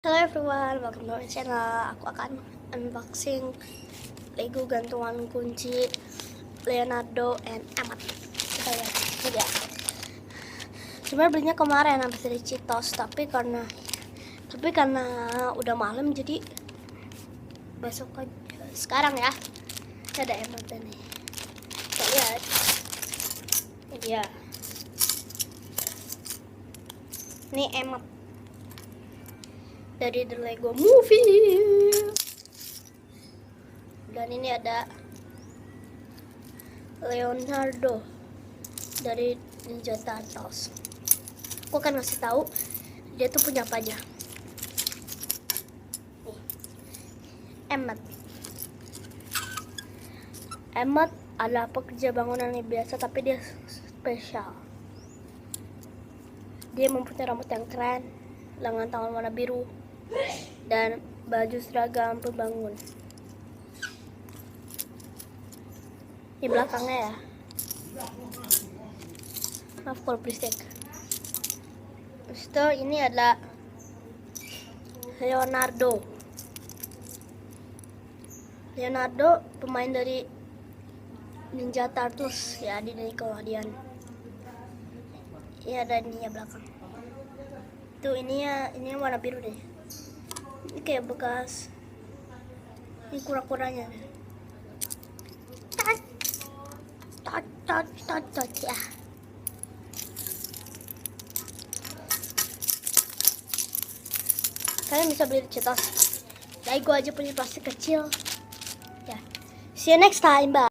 Hello everyone, welcome to my channel. Aku akan unboxing Lego gantungan kunci Leonardo and Emmet. Kita lihat, ini dia. Sebenarnya belinya kemarin habis dari Citos, tapi karena udah malam jadi besok aja. Sekarang ya. Ini ada Emmet nih. Kita lihat. Ini dia. Ini Emmet dari The Lego Movie. Dan ini ada Leonardo dari Ninja Turtles. Aku akan ngasih tahu dia tuh punya apa aja. Emmet adalah pekerja bangunan yang biasa, tapi dia spesial. Dia mempunyai rambut yang keren, lengan tangan warna biru, dan baju seragam pembangun. Di belakangnya ya. Maaf kalau berisik. Terus itu ini ada Leonardo, pemain dari Ninja Turtles ya, di Nickelodeon. Ini ada ini ya belakang. Tuh ini warna biru deh. Ini kayak bekas. Ini kura-kuranya. Tot ya. Kalian bisa beli di Citos. Gue aja punya plastik kecil. Ya. See you next time, bye.